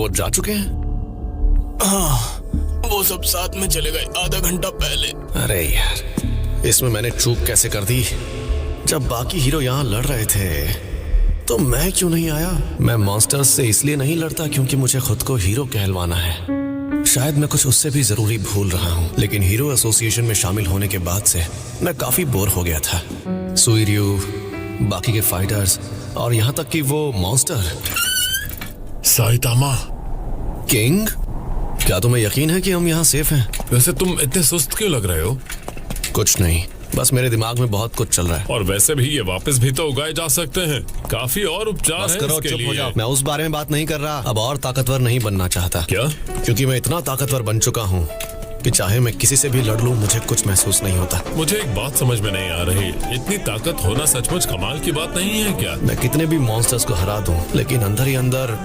वो जा चुके हैं? हाँ, वो सब साथ में चले गए आधा घंटा पहले। अरे यार, इसमें मैंने चूक कैसे कर दी? जब बाकी हीरो यहाँ लड़ रहे थे तो मैं क्यों नहीं आया? मैं मॉन्स्टर्स से इसलिए नहीं लड़ता क्योंकि मुझे खुद को हीरो कहलवाना है। शायद मैं कुछ उससे भी जरूरी भूल रहा हूँ, लेकिन हीरो एसोसिएशन में शामिल होने के बाद से मैं काफी बोर हो गया था। सुइर्यू, बाकी के फाइटर्स और यहाँ तक कि वो मॉन्स्टर। साइतामा, किंग, क्या तुम्हें यकीन है कि हम यहाँ सेफ हैं? वैसे तुम इतने सुस्त क्यों लग रहे हो? कुछ नहीं, बस मेरे दिमाग में बहुत कुछ चल रहा है। और वैसे भी ये वापस भी तो उगाए जा सकते हैं। काफी और उपचार बस है करो, इसके चुप हो लिए। जाओ। मैं उस बारे में बात नहीं कर रहा। अब और ताकतवर नहीं बनना चाहता। क्या? क्योंकि मैं इतना ताकतवर बन चुका हूँ कि चाहे मैं किसी से भी लड़ लूं, मुझे कुछ महसूस नहीं होता। मुझे एक बात समझ में नहीं आ रही, इतनी ताकत होना सचमुच कमाल की बात नहीं है क्या? मैं कितने भी मॉन्स्टर्स को हरा दूं, लेकिन अंदर ही अंदर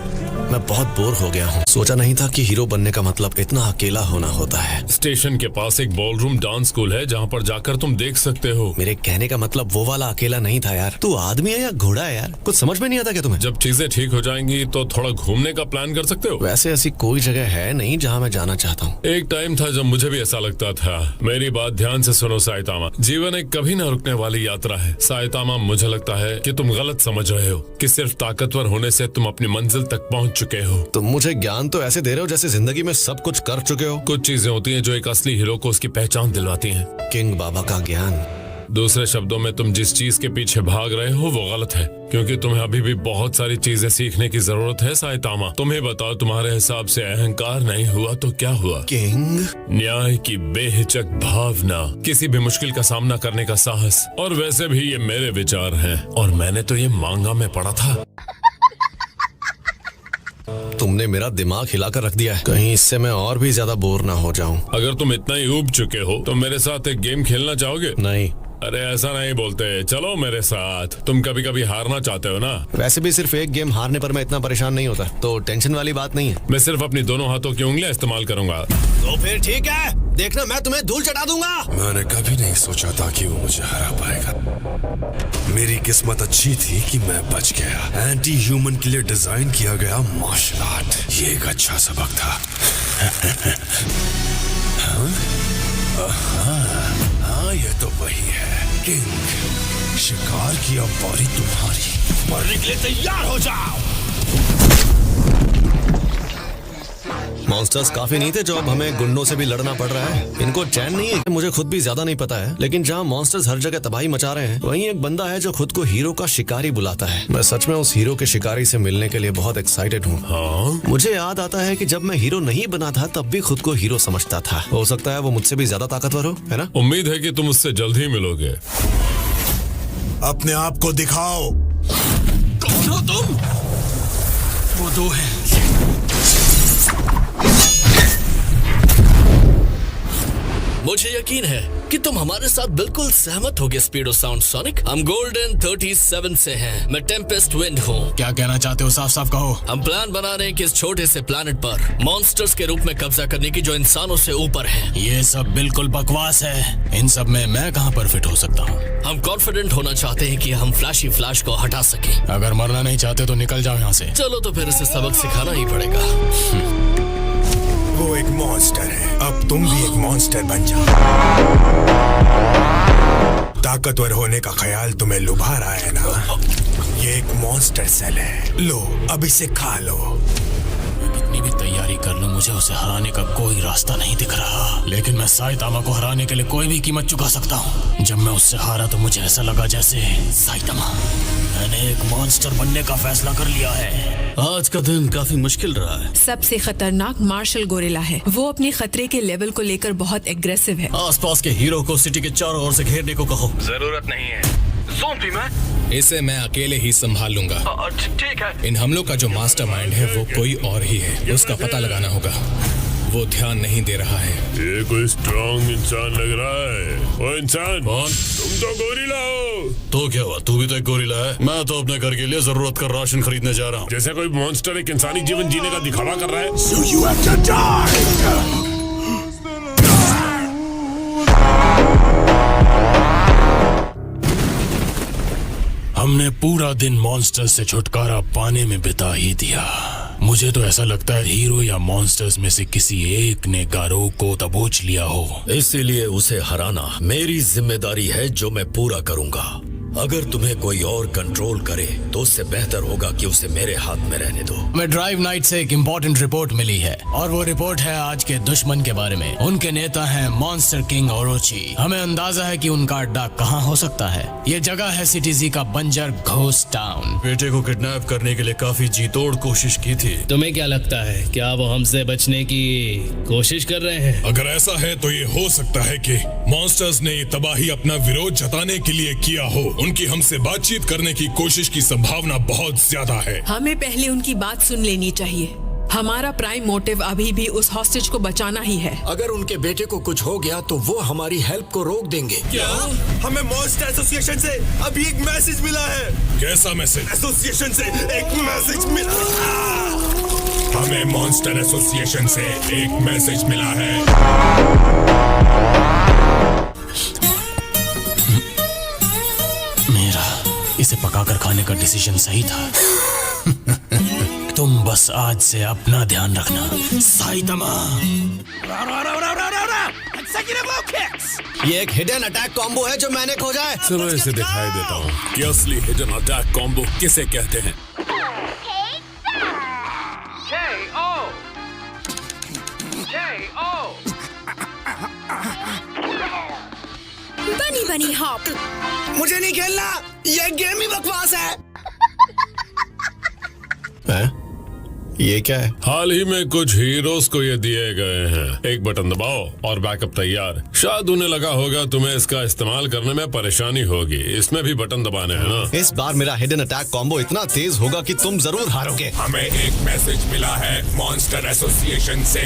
मैं बहुत बोर हो गया हूँ। सोचा नहीं था कि हीरो बनने का मतलब इतना अकेला होना होता है। स्टेशन के पास एक बॉलरूम डांस स्कूल है जहाँ पर जाकर तुम देख सकते हो। मेरे कहने का मतलब वो वाला अकेला नहीं था यार। तू आदमी है या घोड़ा है यार? कुछ समझ में नहीं आता क्या तुम्हें? जब चीजें ठीक हो जाएंगी तो थोड़ा घूमने का प्लान कर सकते हो। वैसे ऐसी कोई जगह है नहीं जहाँ मैं जाना चाहता हूँ। एक टाइम था जब मुझे भी ऐसा लगता था। मेरी बात ध्यान से सुनो साइतामा, जीवन एक कभी न रुकने वाली यात्रा है। साइतामा, मुझे लगता है कि तुम गलत समझ रहे हो कि सिर्फ ताकतवर होने से तुम अपनी मंजिल तक पहुंच चुके हो। तुम मुझे ज्ञान तो ऐसे दे रहे हो जैसे जिंदगी में सब कुछ कर चुके हो। कुछ चीजें होती हैं जो एक असली हीरो को उसकी पहचान दिलवाती हैं। किंग बाबा का ज्ञान। दूसरे शब्दों में, तुम जिस चीज के पीछे भाग रहे हो वो गलत है, क्योंकि तुम्हें अभी भी बहुत सारी चीजें सीखने की जरूरत है। साइतामा, तुम्हें बताओ, तुम्हारे हिसाब से अहंकार नहीं हुआ तो क्या हुआ? किंग, न्याय की बेहिचक भावना, किसी भी मुश्किल का सामना करने का साहस। और वैसे भी ये मेरे विचार हैं और मैंने तो ये मांगा में पढ़ा था। तुमने मेरा दिमाग हिलाकर रख दिया है। कहीं इससे मैं और भी ज्यादा बोर ना हो जाऊं। अगर तुम इतना ही ऊब चुके हो तो मेरे साथ एक गेम खेलना चाहोगे? नहीं। अरे ऐसा नहीं बोलते, चलो मेरे साथ। तुम कभी कभी हारना चाहते हो ना? वैसे भी सिर्फ एक गेम हारने पर मैं इतना परेशान नहीं होता, तो टेंशन वाली बात नहीं है। मैं सिर्फ अपनी दोनों हाथों की उंगलियां इस्तेमाल करूंगा। तो फिर ठीक है, देखना मैं तुम्हें धूल चटा दूंगा। मैंने कभी नहीं सोचा था कि वो मुझे हरा पाएगा। मेरी किस्मत अच्छी थी कि मैं बच गया। एंटी ह्यूमन के लिए डिजाइन किया गया मार्शल आर्ट, ये एक अच्छा सबक था। हाँ, ये तो वही है किंग। शिकार की अब बारी तुम्हारी। मरने के लिए तैयार हो जाओ। मॉन्स्टर्स काफी नहीं थे जो अब हमें गुंडों से भी लड़ना पड़ रहा है। इनको चैन नहीं है। मुझे खुद भी ज्यादा नहीं पता है, लेकिन जहाँ मॉन्स्टर्स हर जगह तबाही मचा रहे हैं, वहीं एक बंदा है जो खुद को हीरो का शिकारी बुलाता है। मैं सच में उस हीरो के शिकारी से मिलने के लिए बहुत एक्साइटेड हूँ। हाँ? मुझे याद आता है कि जब मैं हीरो नहीं बना था तब भी खुद को हीरो समझता था। हो सकता है वो मुझसे भी ज्यादा ताकतवर हो, है ना? उम्मीद है कि तुम उससे जल्द ही मिलोगे। अपने आप को दिखाओ। कौन हो तुम? वो दो हैं। मुझे यकीन है कि तुम हमारे साथ बिल्कुल सहमत होगे स्पीडो साउंड सोनिक। हम गोल्डन 37 से हैं। मैं टेम्पेस्ट विंड हूँ। क्या कहना चाहते हो? साफ साफ कहो। हम प्लान बना रहे हैं कि इस छोटे से प्लैनेट पर मॉन्स्टर्स के रूप में कब्जा करने की, जो इंसानों से ऊपर हैं। ये सब बिल्कुल बकवास है। इन सब में मैं कहाँ पर फिट हो सकता हूँ? हम कॉन्फिडेंट होना चाहते हैं कि हम फ्लैशी फ्लैश को हटा सकें। अगर मरना नहीं चाहते तो निकल जाओ यहाँ से। चलो तो फिर इसे सबक सिखाना ही पड़ेगा। वो एक मॉन्स्टर है, अब तुम भी एक मॉन्स्टर बन जाओ। ताकतवर होने का ख्याल तुम्हें लुभा रहा है ना? ये एक मॉन्स्टर सेल है, लो अब इसे खा लो। कितनी भी तैयारी कर लूं, मुझे उसे हराने का कोई रास्ता नहीं दिख रहा। लेकिन मैं साइतामा को हराने के लिए कोई भी कीमत चुका सकता हूँ। जब मैं उससे हारा तो मुझे ऐसा लगा जैसे साइतामा, मैंने एक मॉन्स्टर बनने का फैसला कर लिया है। आज का दिन काफी मुश्किल रहा है। सबसे खतरनाक मार्शल गोरिल्ला है। वो अपने खतरे के लेवल को लेकर बहुत एग्रेसिव है। आसपास के हीरो को सिटी के चारों ओर से घेरने को कहो। जरूरत नहीं है, ज़ॉम्बी मैं। इसे मैं अकेले ही संभाल लूंगा। ठीक है। इन हमलों का जो मास्टरमाइंड है वो कोई और ही है, उसका पता लगाना होगा। वो ध्यान नहीं दे रहा है। ये कोई स्ट्रॉन्ग इंसान लग रहा है। ओ इंसान, कौन? तुम तो गोरिल्ला हो। तो क्या हुआ? तू भी तो एक गोरिल्ला है। मैं तो अपने घर के लिए जरूरत का राशन खरीदने जा रहा हूँ। जैसे कोई मॉन्स्टर एक इंसानी जीवन जीने का दिखावा कर रहा है। So you have to die! हमने पूरा दिन मॉन्स्टर से छुटकारा पाने में बिता ही दिया। मुझे तो ऐसा लगता है हीरो या मॉन्स्टर्स में से किसी एक ने गारो को दबोच लिया हो। इसीलिए उसे हराना मेरी जिम्मेदारी है, जो मैं पूरा करूंगा। अगर तुम्हें कोई और कंट्रोल करे तो उससे बेहतर होगा कि उसे मेरे हाथ में रहने दो। मैं ड्राइव नाइट से एक इम्पोर्टेंट रिपोर्ट मिली है और वो रिपोर्ट है आज के दुश्मन के बारे में। उनके नेता हैं मॉन्स्टर किंग ओरोची। हमें अंदाजा है कि उनका अड्डा कहाँ हो सकता है। ये जगह है सिटीजी का बंजर घोस्ट टाउन। बेटे को किडनैप करने के लिए काफी जीतोड़ कोशिश की थी। तुम्हें क्या लगता है, क्या वो हमसे बचने की कोशिश कर रहे हैं? अगर ऐसा है तो ये हो सकता है कि मॉन्स्टर्स ने ये तबाही अपना विरोध जताने के लिए किया हो। उनकी हमसे बातचीत करने की कोशिश की संभावना बहुत ज्यादा है। हमें पहले उनकी बात सुन लेनी चाहिए। हमारा प्राइम मोटिव अभी भी उस हॉस्टेज को बचाना ही है। अगर उनके बेटे को कुछ हो गया तो वो हमारी हेल्प को रोक देंगे। क्या? हमें मॉन्स्टर एसोसिएशन से अभी एक मैसेज मिला है। कैसा मैसेज? एसोसिएशन से एक मैसेज मिला। हमें मॉन्स्टर एसोसिएशन से एक मैसेज मिला है। इसे पकाकर खाने का डिसीजन सही था। तुम बस आज से अपना ध्यान रखना, साइतामा। ये एक हिडन अटैक कॉम्बो है जो मैंने खोजा है। चलो इसे दिखाई देता हूँ कि असली हिडन अटैक कॉम्बो किसे कहते हैं। बनी बनी हॉप। मुझे नहीं खेलना, ये गेम ही बकवास है। ये क्या है? हाल ही में कुछ हीरोज को ये दिए गए हैं। एक बटन दबाओ और बैकअप तैयार। शायद उन्हें लगा होगा तुम्हें इसका इस्तेमाल करने में परेशानी होगी। इसमें भी बटन दबाने हैं ना? इस बार मेरा हिडन अटैक कॉम्बो इतना तेज होगा कि तुम जरूर हारोगे। हमें एक मैसेज मिला है मॉन्स्टर एसोसिएशन से।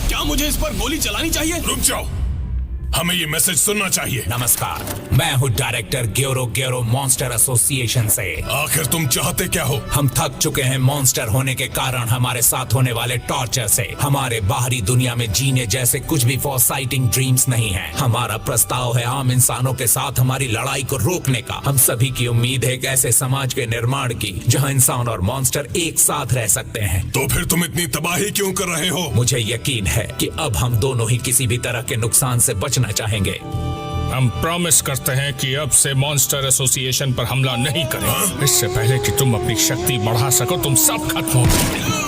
क्या मुझे इस पर गोली चलानी चाहिए? रुक जाओ, हमें ये मैसेज सुनना चाहिए। नमस्कार, मैं हूँ डायरेक्टर ग्योरो मॉन्स्टर एसोसिएशन से। आखिर तुम चाहते क्या हो? हम थक चुके हैं मॉन्स्टर होने के कारण हमारे साथ होने वाले टॉर्चर से। हमारे बाहरी दुनिया में जीने जैसे कुछ भी फॉरसाइटिंग ड्रीम्स नहीं है। हमारा प्रस्ताव है आम इंसानों के साथ हमारी लड़ाई को रोकने का। हम सभी की उम्मीद है एक ऐसे समाज के निर्माण की जहाँ इंसान और मॉन्स्टर एक साथ रह सकते हैं। तो फिर तुम इतनी तबाही क्यों कर रहे हो? मुझे यकीन है कि अब हम दोनों ही किसी भी तरह के नुकसान से बचना चाहेंगे। हम प्रॉमिस करते हैं कि अब से मॉन्स्टर एसोसिएशन पर हमला नहीं करेंगे। इससे पहले कि तुम अपनी शक्ति बढ़ा सको, तुम सब खत्म हो गए।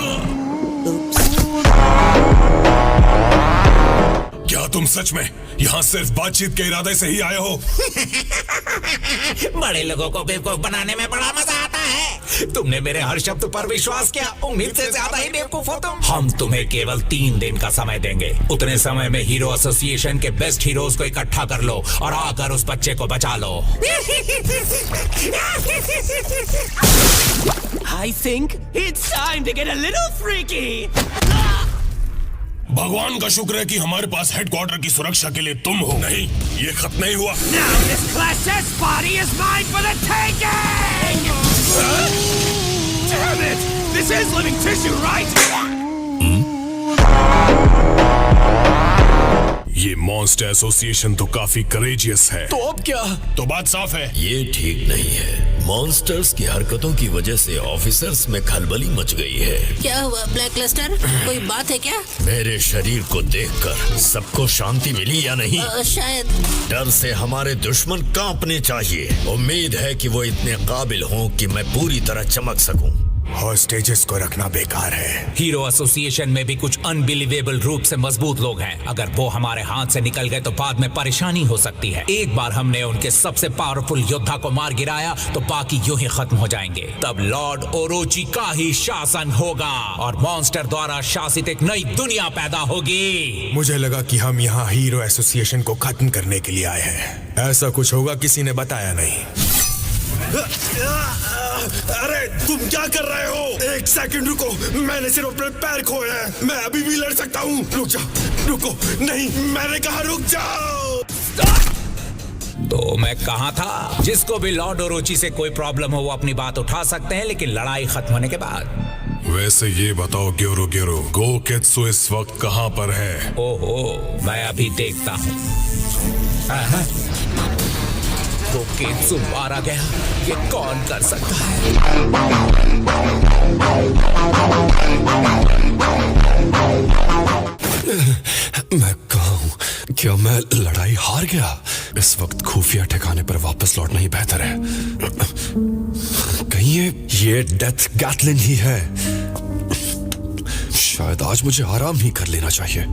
क्या तुम सच में यहाँ सिर्फ बातचीत के इरादे से ही आए हो? बड़े लोगों को बेवकूफ बनाने में बड़ा मजा आता है। तुमने मेरे हर शब्द पर विश्वास किया। उम्मीद से ज्यादा ही बेवकूफ हो तुम। हम तुम्हें केवल 3 दिन का समय देंगे। उतने समय में हीरो एसोसिएशन के बेस्ट हीरोज को इकट्ठा कर लो और आकर उस बच्चे को बचा लो। I think it's time to get a little freaky. भगवान का शुक्र है कि हमारे पास हेडक्वार्टर की सुरक्षा के लिए तुम हो। नहीं, ये खत्म नहीं हुआ। Now this class's body is mine for the taking! Damn it! This is living tissue, right? ये मॉन्स्टर एसोसिएशन तो काफी करेजियस है। तो अब क्या? तो बात साफ है, ये ठीक नहीं है। मॉन्स्टर्स की हरकतों की वजह से ऑफिसर्स में खलबली मच गई है। क्या हुआ ब्लैक लस्टर? कोई बात है क्या? मेरे शरीर को देखकर सबको शांति मिली या नहीं? शायद। डर से हमारे दुश्मन कांपने चाहिए। उम्मीद है कि वो इतने काबिल हों कि मैं पूरी तरह चमक सकूं। हॉस्टेजेस को रखना बेकार है। हीरो एसोसिएशन में भी कुछ अनबिलीवेबल रूप से मजबूत लोग हैं। अगर वो हमारे हाथ से निकल गए तो बाद में परेशानी हो सकती है। एक बार हमने उनके सबसे पावरफुल योद्धा को मार गिराया तो बाकी यूं ही खत्म हो जाएंगे। तब लॉर्ड ओरोची का ही शासन होगा और मॉन्स्टर द्वारा शासित एक नई दुनिया पैदा होगी। मुझे लगा कि हम यहाँ हीरो एसोसिएशन को खत्म करने के लिए आए हैं। ऐसा कुछ होगा किसी ने बताया नहीं। अरे तुम क्या कर रहे हो? एक सेकंड रुको, मैंने सिर्फ अपने पैर खोए हैं। मैं अभी भी लड़ सकता हूँ। रुक जाओ, रुको। नहीं, मैंने कहा रुक जाओ। तो मैं कहा था, जिसको भी लॉर्ड ओरोची से कोई प्रॉब्लम हो वो अपनी बात उठा सकते हैं, लेकिन लड़ाई खत्म होने के बाद। वैसे ये बताओ ग्योरो गोकेत्सु इस वक्त कहाँ पर है? ओहो, मैं अभी देखता हूँ। वो केत्सु मारा गया, ये कौन कर सकता है? मैं कहाँ हूँ? क्या मैं लड़ाई हार गया? इस वक्त खुफिया ठिकाने पर वापस लौटना ही बेहतर है। कहीं ये डेथ गैटलिन ही है। शायद आज मुझे आराम ही कर लेना चाहिए।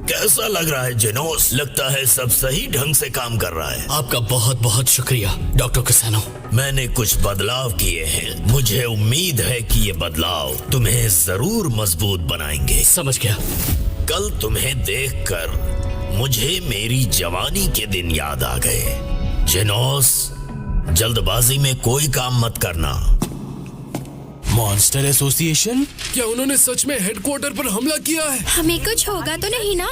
कैसा लग रहा है जेनोस? लगता है सब सही ढंग से काम कर रहा है। आपका बहुत बहुत शुक्रिया डॉक्टर कैसानो। मैंने कुछ बदलाव किए हैं। मुझे उम्मीद है कि ये बदलाव तुम्हें जरूर मजबूत बनाएंगे। समझ गया। कल तुम्हें देखकर मुझे मेरी जवानी के दिन याद आ गए। जेनोस, जल्दबाजी में कोई काम मत करना। Monster association? क्या उन्होंने सच में हेडक्वार्टर पर हमला किया है? हमें कुछ होगा तो नहीं ना?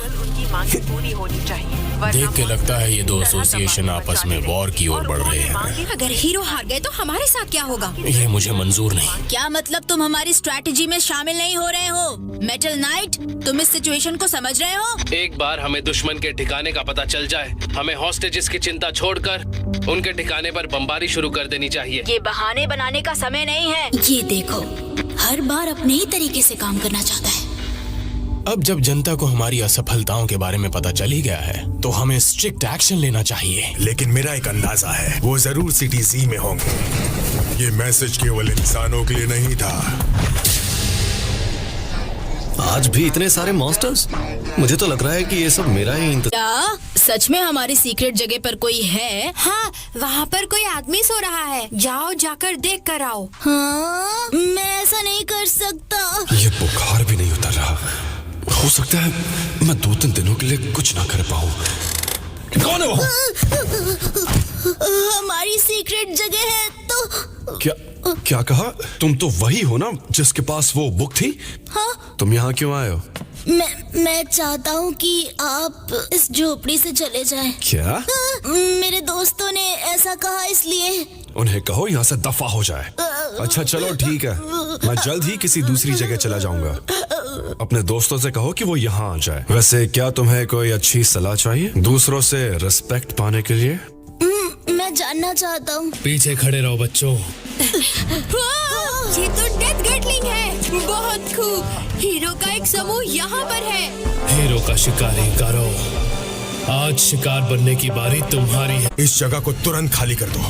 पूरी होनी चाहिए। देख के लगता है ये दो एसोसिएशन आपस में वॉर की ओर बढ़ रहे हैं। अगर हीरो हार गए तो हमारे साथ क्या होगा? ये मुझे मंजूर नहीं। क्या मतलब तुम हमारी स्ट्रैटेजी में शामिल नहीं हो रहे हो? मेटल नाइट, तुम इस सिचुएशन को समझ रहे हो? एक बार हमें दुश्मन के ठिकाने का पता चल जाए, हमें हॉस्टेजेस की चिंता छोड़कर उनके ठिकाने पर बमबारी शुरू कर देनी चाहिए। ये बहाने बनाने का समय नहीं है। ये देखो, हर बार अपने ही तरीके से काम करना चाहता है। अब जब जनता को हमारी असफलताओं के बारे में पता चल ही गया है, तो हमें स्ट्रिक्ट एक्शन लेना चाहिए। लेकिन मेरा एक अंदाजा है, वो जरूर सिटी सी में होंगे। ये मैसेज केवल इंसानों के लिए नहीं था। आज भी इतने सारे मॉन्स्टर्स? मुझे तो लग रहा है कि ये सब मेरा ही क्या सच में हमारी सीक्रेट जगह पर कोई है? हाँ, वहाँ पर कोई आदमी सो रहा है। जाओ, जाकर देख कर आओ। हाँ, मैं ऐसा नहीं कर सकता। ये बुखार भी नहीं उतर रहा। हो सकता है मैं 2-3 दिनों के लिए कुछ ना कर पाऊँ। कौन है वो? हमारी सीक्रेट जगह है तो। क्या कहा? तुम तो वही हो ना जिसके पास वो बुक थी? हाँ? तुम यहाँ क्यों आए हो? मैं चाहता हूँ कि आप इस झोपड़ी से चले जाएं। क्या? मेरे दोस्तों ने ऐसा कहा, इसलिए। उन्हें कहो यहाँ से दफा हो जाए। अच्छा चलो ठीक है, मैं जल्द ही किसी दूसरी जगह चला जाऊंगा। अपने दोस्तों से कहो कि वो यहाँ आ जाए। वैसे क्या तुम्हें कोई अच्छी सलाह चाहिए दूसरों से रिस्पेक्ट पाने के लिए? मैं जानना चाहता हूँ। पीछे खड़े रहो बच्चों। ये तो डेथ गैटलिंग है। बहुत खूब। हीरो का एक समूह यहाँ पर है। हीरो का शिकारी करो। आज शिकार बनने की बारी तुम्हारी है। इस जगह को तुरंत खाली कर दो।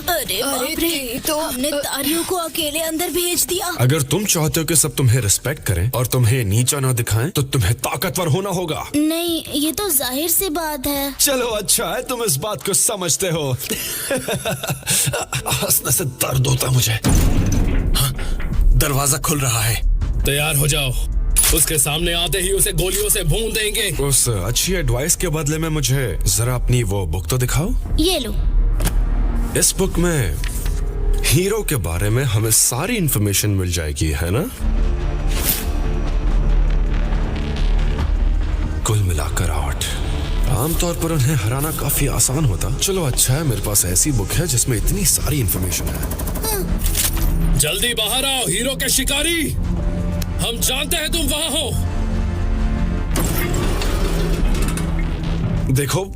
अरे बाप रे, तो हमने तारियों को अकेले अंदर भेज दिया। अगर तुम चाहते हो कि सब तुम्हें रिस्पेक्ट करें और तुम्हें नीचा ना दिखाएं, तो तुम्हें ताकतवर होना होगा। नहीं, ये तो जाहिर सी बात है। चलो अच्छा है, तुम इस बात को समझते हो। हंसने से दर्द होता मुझे। हाँ, दरवाजा खुल रहा है। तैयार हो जाओ, उसके सामने आते ही उसे गोलियों से भून देंगे। उस अच्छी एडवाइस के बदले में मुझे जरा अपनी वो बुक तो दिखाओ। ये लो। इस बुक में हीरो के बारे में हमें सारी इंफॉर्मेशन मिल जाएगी, है ना? कुल मिलाकर 8। आमतौर पर उन्हें हराना काफी आसान होता। चलो अच्छा है, मेरे पास ऐसी बुक है जिसमें इतनी सारी इंफॉर्मेशन है। जल्दी बाहर आओ हीरो के शिकारी, हम जानते हैं तुम वहां हो। देखो,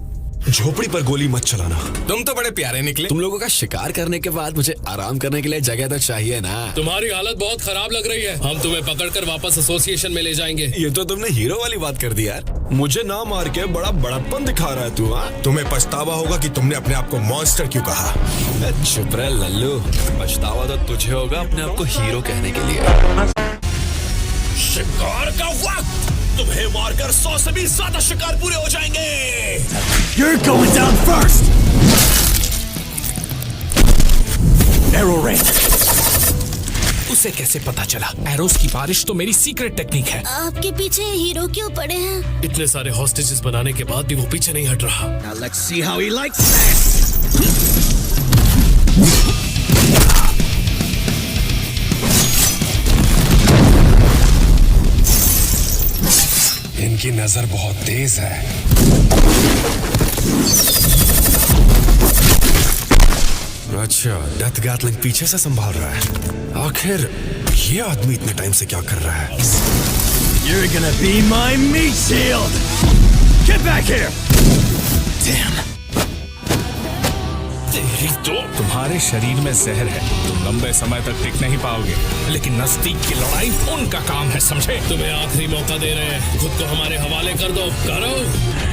झोपड़ी पर गोली मत चलाना। तुम तो बड़े प्यारे निकले। तुम लोगों का शिकार करने के बाद मुझे आराम करने के लिए जगह तो चाहिए ना। तुम्हारी हालत बहुत खराब लग रही है। हम तुम्हें पकड़कर वापस एसोसिएशन में ले जाएंगे। ये तो तुमने हीरो वाली बात कर दी यार। मुझे ना मार के बड़ा बड़प्पन दिखा रहा है तू। हाँ, तुम्हें पछतावा होगा कि तुमने अपने आप को मॉन्स्टर क्यों कहा। चुप रह लल्लू, पछतावा तो तुझे होगा अपने आप को हीरो कहने के लिए। शिकार का वक्त, तुम्हें मारकर 100 से भी ज्यादा शिकार पूरे हो जाएंगे। You're going down first. Arrow rain. उसे कैसे पता चला? एरोस की बारिश तो मेरी सीक्रेट टेक्निक है। आपके पीछे हीरो क्यों पड़े हैं? इतने सारे हॉस्टेजेस बनाने के बाद भी वो पीछे नहीं हट रहा। Now let's see how he likes this. इनकी नजर बहुत तेज है। अच्छा, डेथ गैटलिंग पीछे से संभाल रहा है। आखिर ये आदमी इतने टाइम से क्या कर रहा है? You're gonna be my meat shield. Get back here. Damn. नहीं तो तुम्हारे शरीर में जहर है, तुम लंबे समय तक टिक नहीं पाओगे, लेकिन नजदीक की लड़ाई उनका काम है, समझे? तुम्हें आखिरी मौका दे रहे हैं, खुद को हमारे हवाले कर दो। करो।